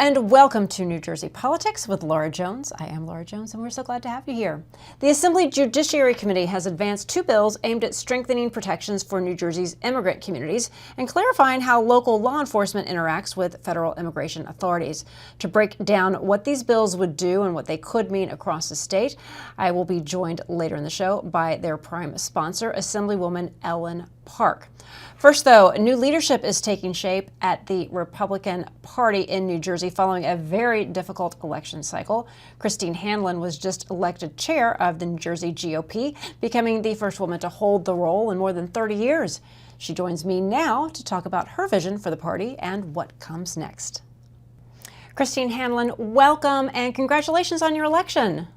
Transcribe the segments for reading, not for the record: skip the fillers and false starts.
and welcome to New Jersey Politics with Laura Jones. I am Laura Jones, and we're so glad to have you here. The Assembly Judiciary Committee has advanced 2 bills aimed at strengthening protections for New Jersey's immigrant communities and clarifying how local law enforcement interacts with federal immigration authorities. To break down what these bills would do and what they could mean across the state, I will be joined later in the show by their prime sponsor, Assemblywoman Ellen Park. First, though, new leadership is taking shape at the Republican Party in New Jersey following a very difficult election cycle. Christine Hanlon was just elected chair of the New Jersey GOP, becoming the first woman to hold the role in more than 30 years. She joins me now to talk about her vision for the party and what comes next. Christine Hanlon, welcome and congratulations on your election.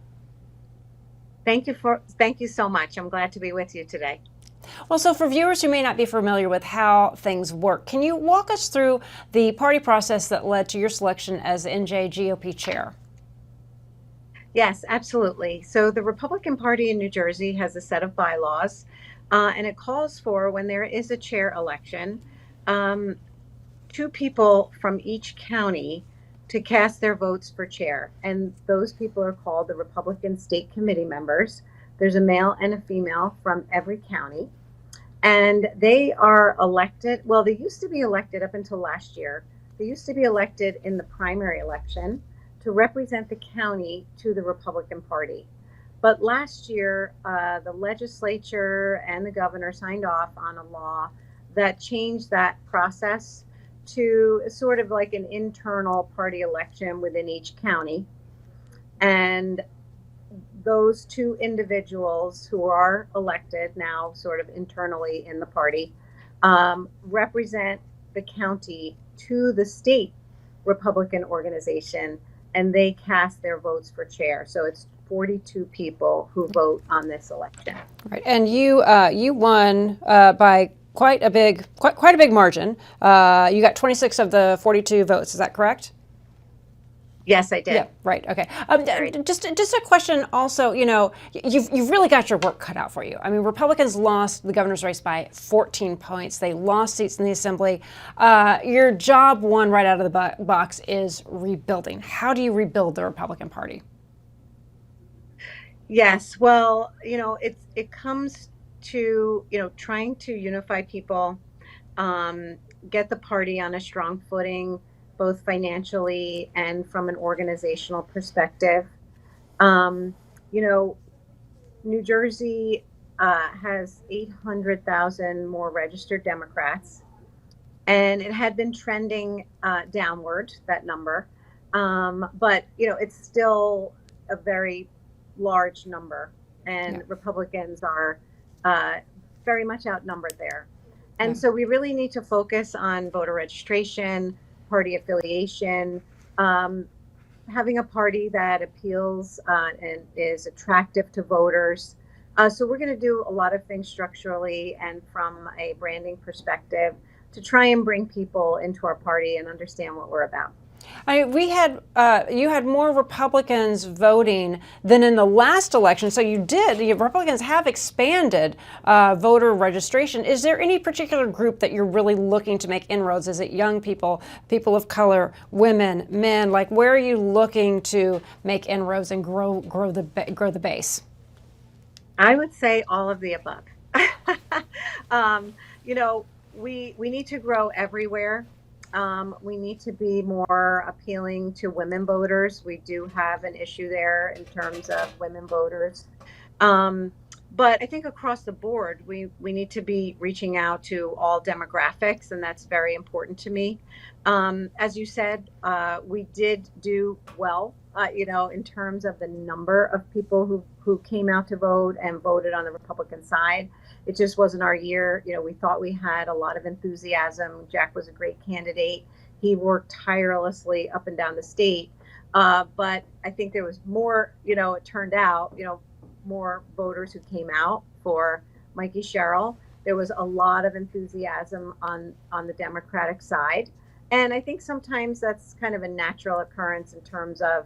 Thank you so much. I'm glad to be with you today. Well, so for viewers who may not be familiar with how things work, can you walk us through the party process that led to your selection as NJ GOP chair? Yes, absolutely. So the Republican Party in New Jersey has a set of bylaws, and it calls for, when there is a chair election, 2 people from each county to cast their votes for chair. And those people are called the Republican State Committee members. There's a male and a female from every county, and they are elected. Well, they used to be elected up until last year. They used to be elected in the primary election to represent the county to the Republican Party. But last year, the legislature and the governor signed off on a law that changed that process to sort of like an internal party election within each county. And those 2 individuals who are elected now sort of internally in the party represent the county to the state Republican organization, and they cast their votes for chair. So it's 42 people who vote on this election. Right, and you won by quite a big margin. You got 26 of the 42 votes. Is that correct? Yes, I did. Yeah, right. Okay. Just a question. Also, you've really got your work cut out for you. I mean, Republicans lost the governor's race by 14 points. They lost seats in the assembly. Your job, one right out of the box, is rebuilding. How do you rebuild the Republican Party? Yes. Well, it comes to trying to unify people, get the party on a strong footing, both financially and from an organizational perspective. New Jersey has 800,000 more registered Democrats, and it had been trending downward, that number. But, it's still a very large number, and Republicans are very much outnumbered there. And so we really need to focus on voter registration, party affiliation, having a party that appeals and is attractive to voters. So we're going to do a lot of things structurally and from a branding perspective to try and bring people into our party and understand what we're about. You had more Republicans voting than in the last election, so Republicans have expanded voter registration. Is there any particular group that you're really looking to make inroads? Is it young people, people of color, women, men? Like, where are you looking to make inroads and grow the base? I would say all of the above. We need to grow everywhere. We need to be more appealing to women voters. We do have an issue there in terms of women voters. But I think across the board, we need to be reaching out to all demographics, and that's very important to me. As you said, we did do well, in terms of the number of people who came out to vote and voted on the Republican side. It just wasn't our year. We thought we had a lot of enthusiasm. Jack was a great candidate. He worked tirelessly up and down the state. But I think there was more, it turned out, more voters who came out for Mikey Sherrill. There was a lot of enthusiasm on the Democratic side. And I think sometimes that's kind of a natural occurrence in terms of,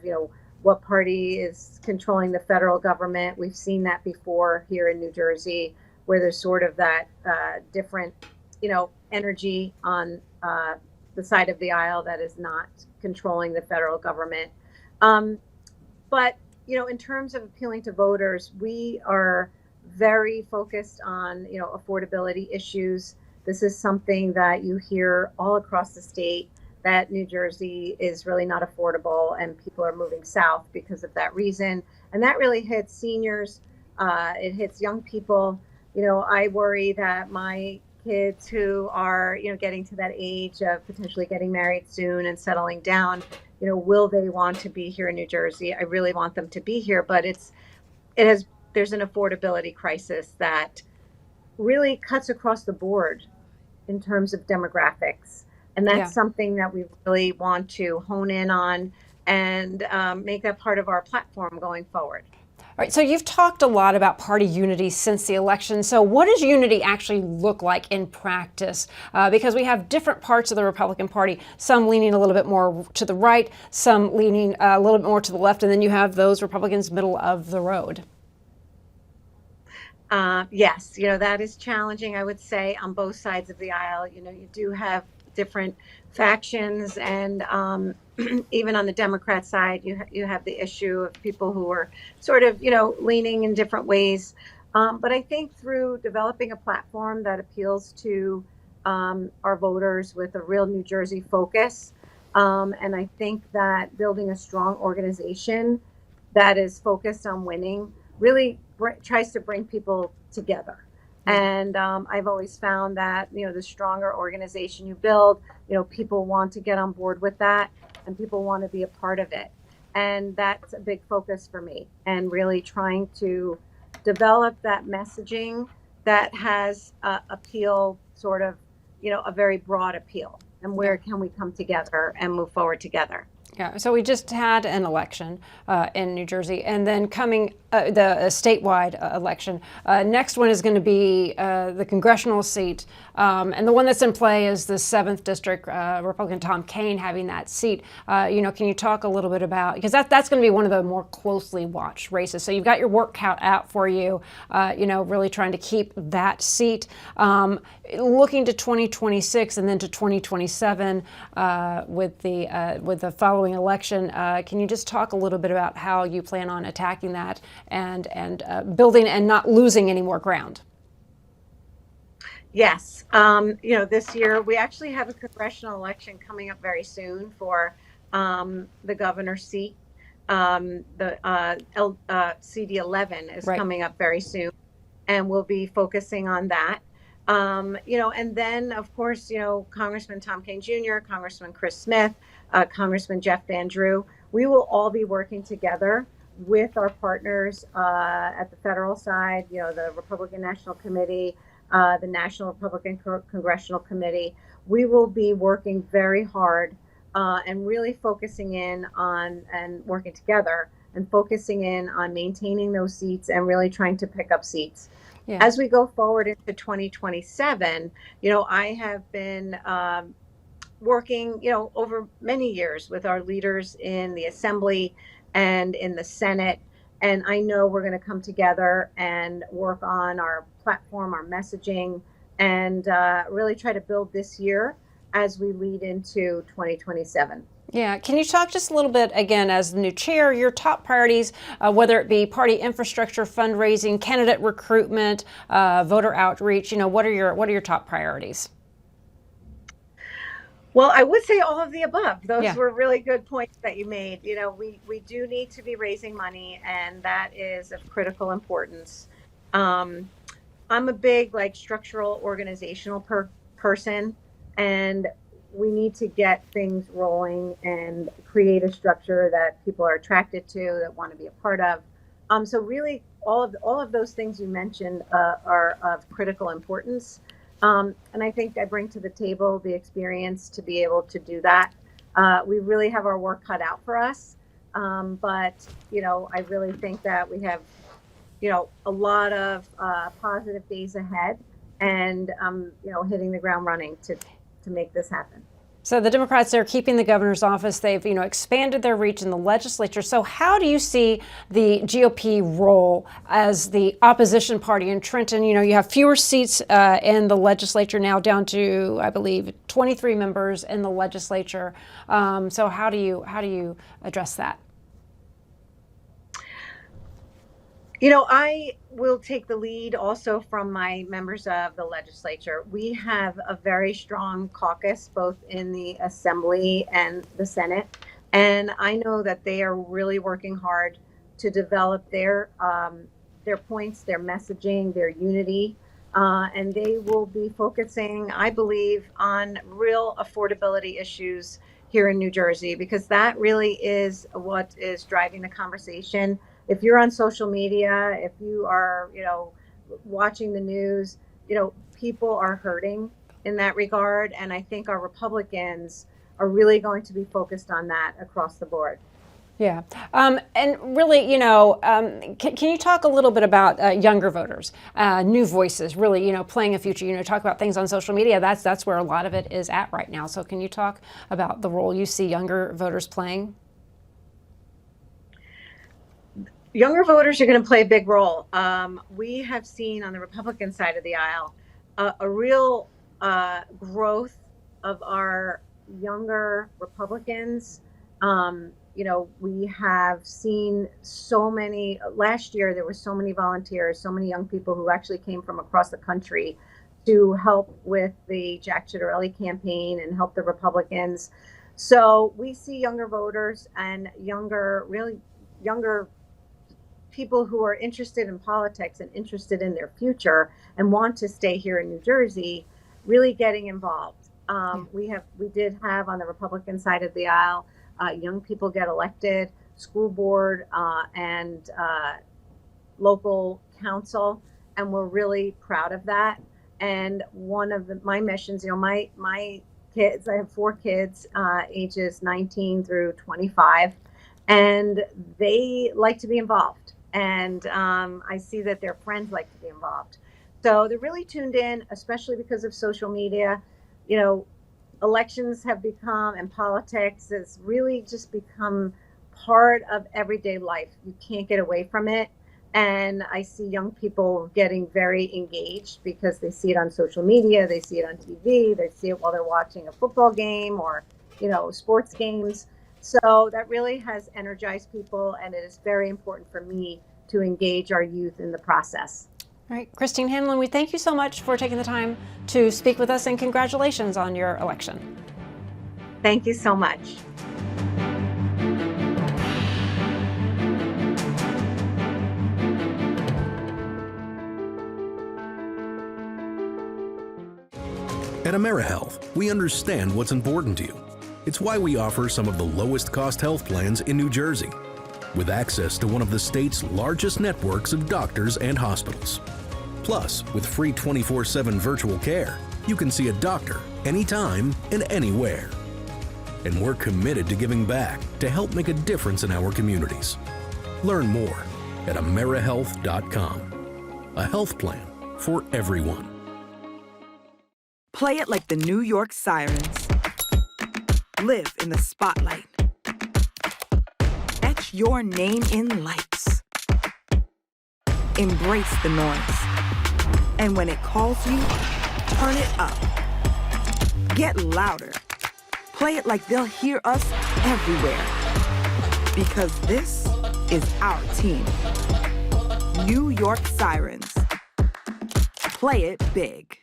what party is controlling the federal government. We've seen that before here in New Jersey, where there's sort of that different, energy on the side of the aisle that is not controlling the federal government. But, in terms of appealing to voters, we are very focused on, affordability issues. This is something that you hear all across the state, that New Jersey is really not affordable and people are moving south because of that reason. And that really hits seniors. It hits young people. I worry that my kids who are, getting to that age of potentially getting married soon and settling down, will they want to be here in New Jersey? I really want them to be here, but there's an affordability crisis that really cuts across the board in terms of demographics. And that's something that we really want to hone in on and make that part of our platform going forward. All right, so you've talked a lot about party unity since the election. So what does unity actually look like in practice? Because we have different parts of the Republican Party, some leaning a little bit more to the right, some leaning a little bit more to the left, and then you have those Republicans middle of the road. Yes, that is challenging, I would say, on both sides of the aisle. You do have different factions, and even on the Democrat side, you have the issue of people who are sort of, leaning in different ways. But I think through developing a platform that appeals to our voters with a real New Jersey focus, and I think that building a strong organization that is focused on winning really tries to bring people together. And I've always found that, the stronger organization you build, people want to get on board with that and people want to be a part of it. And that's a big focus for me, and really trying to develop that messaging that has appeal, sort of, a very broad appeal. And where can we come together and move forward together? Yeah, so we just had an election in New Jersey, and then coming the statewide election. Next one is going to be the congressional seat, and the one that's in play is the 7th District, Republican Tom Kean having that seat. Can you talk a little bit about, because that's going to be one of the more closely watched races. So you've got your work cut out for you, really trying to keep that seat. Looking to 2026 and then to 2027 with the following election, can you just talk a little bit about how you plan on attacking that and building and not losing any more ground? Yes. This year we actually have a congressional election coming up very soon for the governor's seat. The CD11 is coming up very soon, and we'll be focusing on that. And then, of course, Congressman Tom Kean Jr., Congressman Chris Smith, Congressman Jeff Van Drew, we will all be working together with our partners at the federal side, the Republican National Committee, the National Republican Congressional Committee. We will be working very hard and really focusing in on and working together and focusing in on maintaining those seats and really trying to pick up seats. Yeah. As we go forward into 2027, I have been working, over many years with our leaders in the Assembly and in the Senate. And I know we're going to come together and work on our platform, our messaging, and really try to build this year as we lead into 2027. Yeah, can you talk just a little bit, again, as the new chair, your top priorities, whether it be party infrastructure, fundraising, candidate recruitment, voter outreach, what are your top priorities? Well, I would say all of the above. Those were really good points that you made. We do need to be raising money, and that is of critical importance. I'm a big structural organizational person, and we need to get things rolling and create a structure that people are attracted to, that want to be a part of. So really, all of those things you mentioned are of critical importance. And I think I bring to the table the experience to be able to do that. We really have our work cut out for us. But, I really think that we have, a lot of positive days ahead, and, hitting the ground running to make this happen. So the Democrats, they're keeping the governor's office. They've, expanded their reach in the legislature. So how do you see the GOP role as the opposition party in Trenton? You have fewer seats in the legislature now, down to, I believe, 23 members in the legislature. So how do you address that? I will take the lead also from my members of the legislature. We have a very strong caucus, both in the Assembly and the Senate. And I know that they are really working hard to develop their points, their messaging, their unity. And they will be focusing, I believe, on real affordability issues here in New Jersey, because that really is what is driving the conversation. If you're on social media, if you are, watching the news, people are hurting in that regard. And I think our Republicans are really going to be focused on that across the board. Yeah. And really, can you talk a little bit about younger voters, new voices, really, playing a future, talk about things on social media. That's where a lot of it is at right now. So can you talk about the role you see younger voters playing? Younger voters are going to play a big role. We have seen on the Republican side of the aisle a real growth of our younger Republicans. We have seen so many. Last year, there were so many volunteers, so many young people who actually came from across the country to help with the Jack Ciattarelli campaign and help the Republicans. So we see younger voters and younger people who are interested in politics and interested in their future and want to stay here in New Jersey, really getting involved. We did have on the Republican side of the aisle, young people get elected, school board and local council, and we're really proud of that. And one of my missions, my kids, I have 4 kids, ages 19 through 25, and they like to be involved. And I see that their friends like to be involved. So they're really tuned in, especially because of social media. Elections have become, and politics has really just become part of everyday life. You can't get away from it. And I see young people getting very engaged because they see it on social media, they see it on TV, they see it while they're watching a football game or, sports games. So that really has energized people, and it is very important for me to engage our youth in the process. All right, Christine Hanlon, we thank you so much for taking the time to speak with us, and congratulations on your election. Thank you so much. At AmeriHealth, we understand what's important to you. It's why we offer some of the lowest cost health plans in New Jersey, with access to one of the state's largest networks of doctors and hospitals. Plus, with free 24/7 virtual care, you can see a doctor anytime and anywhere. And we're committed to giving back to help make a difference in our communities. Learn more at AmeriHealth.com. A health plan for everyone. Play it like the New York Sirens. Live in the spotlight. Etch your name in lights. Embrace the noise. And when it calls you, turn it up. Get louder. Play it like they'll hear us everywhere. Because this is our team. New York Sirens. Play it big.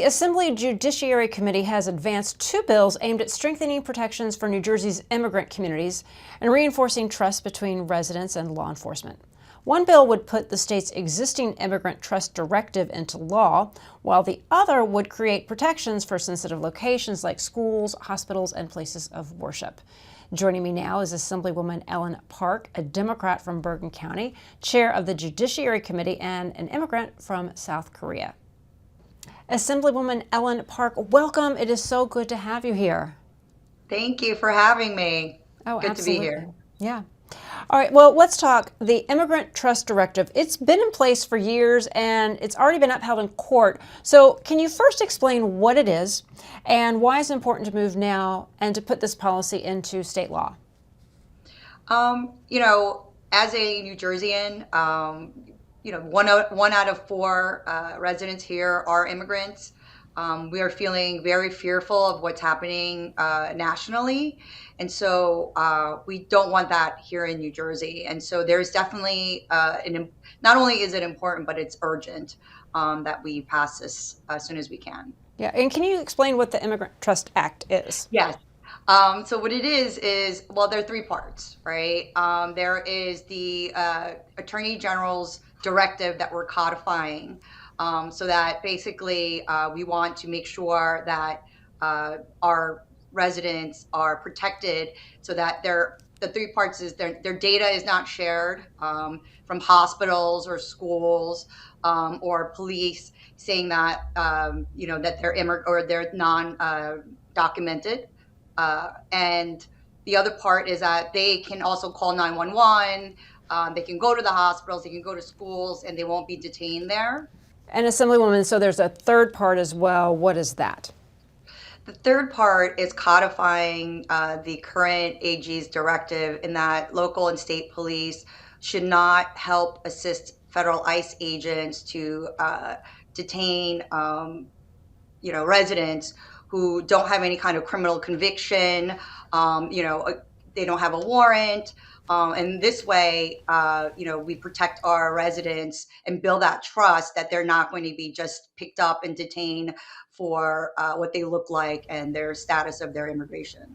the Assembly Judiciary Committee has advanced two bills aimed at strengthening protections for New Jersey's immigrant communities and reinforcing trust between residents and law enforcement. One bill would put the state's existing immigrant trust directive into law, while the other would create protections for sensitive locations like schools, hospitals, and places of worship. Joining me now is Assemblywoman Ellen Park, a Democrat from Bergen County, chair of the Judiciary Committee, and an immigrant from South Korea. Assemblywoman Ellen Park, welcome. It is so good to have you here. Thank you for having me. Oh, good absolutely. to be here. Yeah. All right, well, let's talk. The Immigrant Trust Directive, it's been in place for years and it's already been upheld in court. So can you first explain what it is and why it's important to move now and to put this policy into state law? As a New Jerseyan, one out of four residents here are immigrants. We are feeling very fearful of what's happening nationally. And so we don't want that here in New Jersey. And so there's definitely, not only is it important, but it's urgent that we pass this as soon as we can. Yeah, and can you explain what the Immigrant Trust Act is? Yes. So what it is, well, there are three parts, right? There is the Attorney General's directive that we're codifying. So that basically we want to make sure that our residents are protected so that the three parts is their data is not shared from hospitals or schools or police saying that, that they're non-documented. And the other part is that they can also call 911. They can go to the hospitals, they can go to schools, and they won't be detained there. And Assemblywoman, so there's a third part as well. What is that? The third part is codifying the current AG's directive in that local and state police should not help assist federal ICE agents to detain, residents who don't have any kind of criminal conviction. They don't have a warrant. And this way, we protect our residents and build that trust that they're not going to be just picked up and detained for what they look like and their status of their immigration.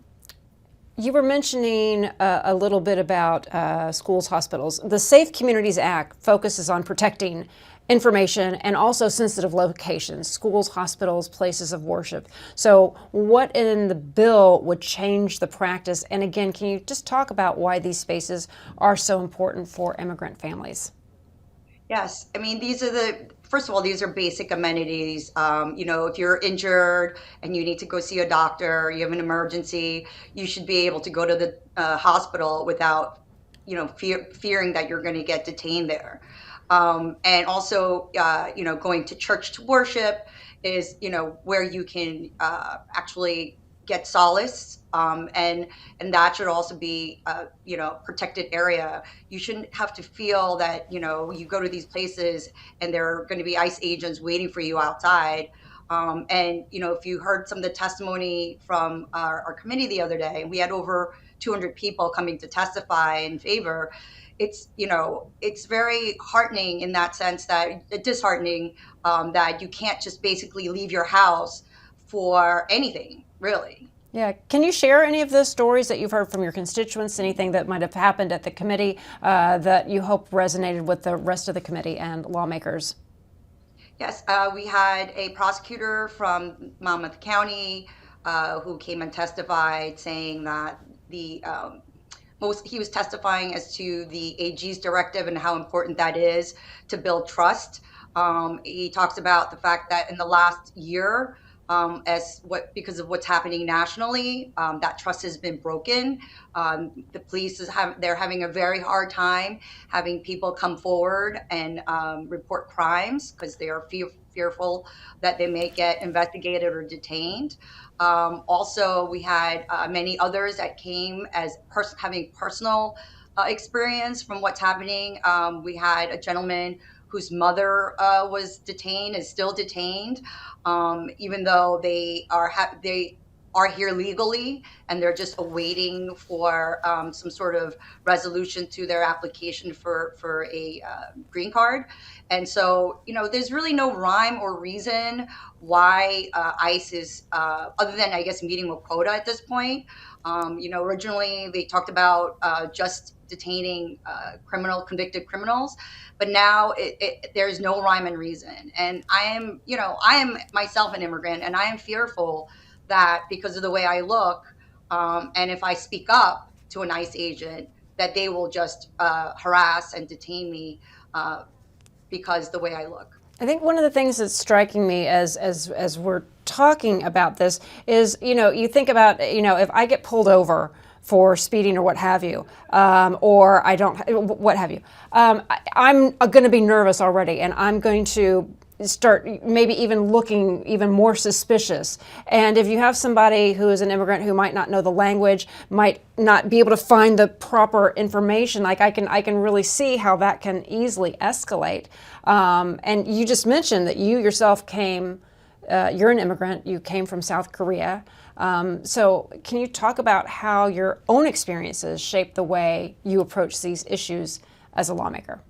You were mentioning a little bit about schools, hospitals. The Safe Communities Act focuses on protecting information and also sensitive locations, schools, hospitals, places of worship. So what in the bill would change the practice? And again, can you just talk about why these spaces are so important for immigrant families? Yes, I mean, first of all, these are basic amenities. If you're injured and you need to go see a doctor, you have an emergency, you should be able to go to the hospital without, fearing that you're going to get detained there. And also, going to church to worship is, where you can actually get solace. And that should also be, protected area. You shouldn't have to feel that, you go to these places and there are going to be ICE agents waiting for you outside. And, if you heard some of the testimony from our committee the other day, we had over 200 people coming to testify in favor. It's very heartening in that sense disheartening that you can't just basically leave your house for anything, really. Yeah, can you share any of those stories that you've heard from your constituents, anything that might have happened at the committee that you hope resonated with the rest of the committee and lawmakers? Yes, we had a prosecutor from Monmouth County who came and testified saying that he was testifying as to the AG's directive and how important that is to build trust. He talks about the fact that in the last year, because of what's happening nationally, that trust has been broken. The police they're having a very hard time having people come forward and report crimes because they are fearful that they may get investigated or detained. Also, we had many others that came as having personal experience from what's happening. We had a gentleman whose mother was detained, is still detained, even though they are here legally and they're just awaiting for some sort of resolution to their application for a green card. And so, there's really no rhyme or reason why ICE is, other than, I guess, meeting a quota at this point. Originally they talked about just detaining convicted criminals, but now there's no rhyme and reason. And I am myself an immigrant, and I am fearful that because of the way I look, and if I speak up to an ICE agent, that they will just harass and detain me because the way I look. I think one of the things that's striking me as we're talking about this is, you think about, if I get pulled over for speeding or what have you, or I don't, what have you, I'm going to be nervous already, and I'm going to start maybe even looking even more suspicious. And if you have somebody who is an immigrant who might not know the language, might not be able to find the proper information, like I can really see how that can easily escalate. And you just mentioned that you yourself came, you're an immigrant, you came from South Korea. So can you talk about how your own experiences shape the way you approach these issues as a lawmaker?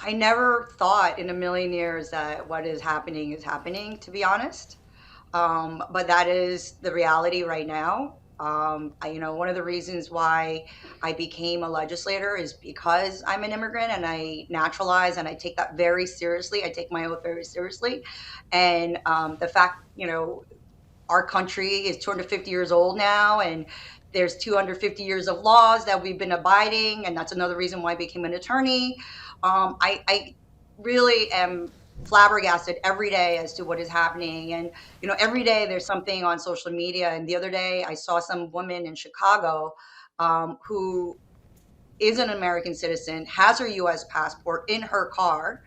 I never thought in a million years that what is happening, to be honest. But that is the reality right now. One of the reasons why I became a legislator is because I'm an immigrant and I naturalize, and I take that very seriously. I take my oath very seriously. And the fact, our country is 250 years old now, and there's 250 years of laws that we've been abiding, and that's another reason why I became an attorney. I really am flabbergasted every day as to what is happening. And, every day there's something on social media. And the other day I saw some woman in Chicago who is an American citizen, has her US passport in her car,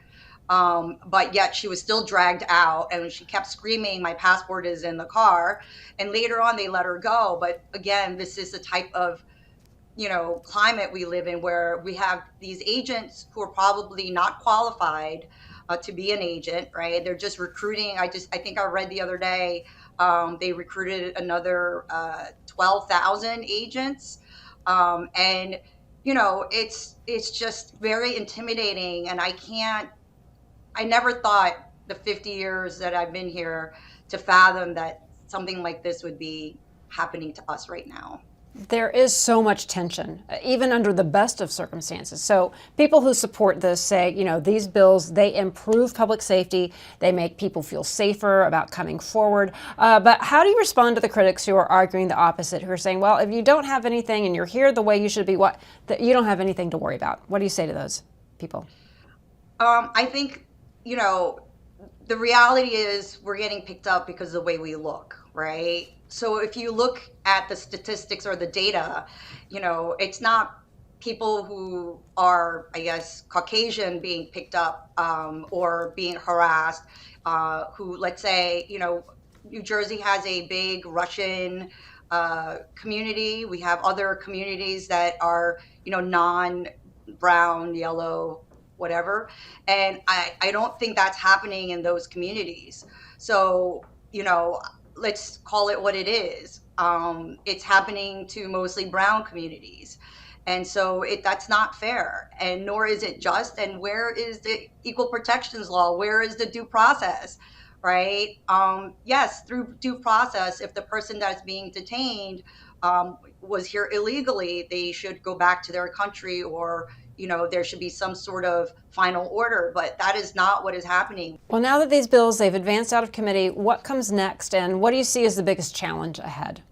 but yet she was still dragged out, and she kept screaming, "My passport is in the car." And later on they let her go. But again, this is the type of climate we live in, where we have these agents who are probably not qualified to be an agent, right? They're just recruiting. I think I read the other day, they recruited another 12,000 agents. And, it's just very intimidating. And I never thought the 50 years that I've been here to fathom that something like this would be happening to us right now. There is so much tension, even under the best of circumstances. So people who support this say, these bills, they improve public safety, they make people feel safer about coming forward. But how do you respond to the critics who are arguing the opposite, who are saying, well, if you don't have anything and you're here the way you should be, that you don't have anything to worry about? What do you say to those people? I think, the reality is we're getting picked up because of the way we look, right? So if you look at the statistics or the data, it's not people who are, I guess, Caucasian being picked up or being harassed, who, let's say, New Jersey has a big Russian community. We have other communities that are, non-brown, yellow, whatever. And I don't think that's happening in those communities. So, let's call it what it is. It's happening to mostly brown communities. And so that's not fair, and nor is it just. And where is the equal protections law? Where is the due process, right? Yes, through due process, if the person that's being detained was here illegally, they should go back to their country, or there should be some sort of final order, but that is not what is happening. Well, now that these bills, they've advanced out of committee, what comes next, and what do you see as the biggest challenge ahead?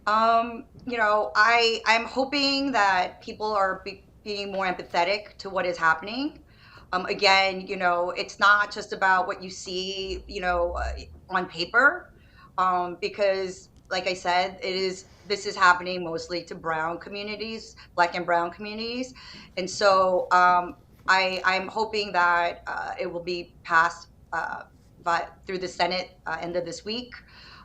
I'm hoping that people are being more empathetic to what is happening. Again, it's not just about what you see, on paper, because, like I said, this is happening mostly to brown communities, Black and brown communities. And so I'm hoping that it will be passed through the Senate end of this week,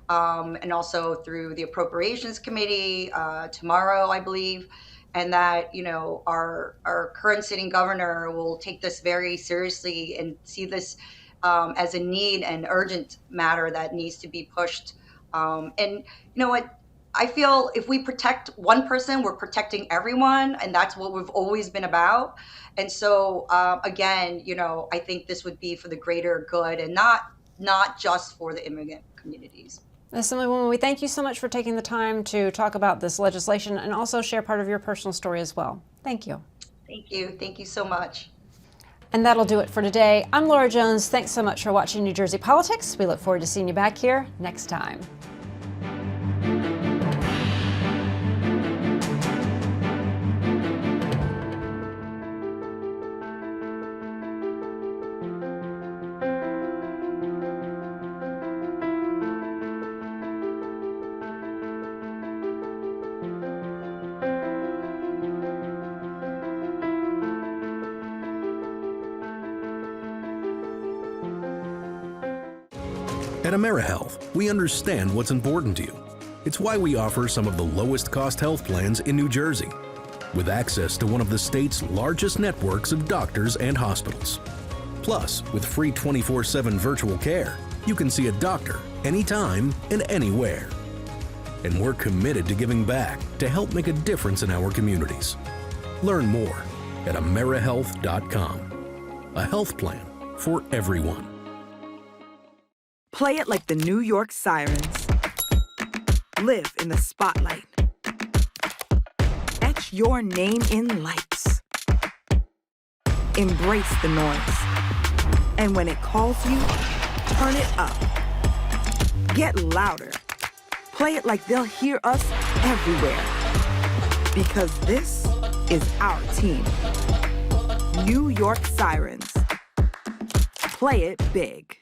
and also through the Appropriations Committee tomorrow, I believe, and that our current sitting governor will take this very seriously and see this as a need and urgent matter that needs to be pushed. And you know what? I feel if we protect one person, we're protecting everyone, and that's what we've always been about. And so, again, I think this would be for the greater good and not just for the immigrant communities. Assemblywoman, we thank you so much for taking the time to talk about this legislation and also share part of your personal story as well. Thank you. Thank you. Thank you so much. And that'll do it for today. I'm Laura Jones. Thanks so much for watching New Jersey Politics. We look forward to seeing you back here next time. At AmeriHealth, we understand what's important to you. It's why we offer some of the lowest cost health plans in New Jersey, with access to one of the state's largest networks of doctors and hospitals. Plus, with free 24/7 virtual care, you can see a doctor anytime and anywhere. And we're committed to giving back to help make a difference in our communities. Learn more at AmeriHealth.com. A health plan for everyone. Play it like the New York Sirens. Live in the spotlight. Etch your name in lights. Embrace the noise. And when it calls you, turn it up. Get louder. Play it like they'll hear us everywhere. Because this is our team. New York Sirens. Play it big.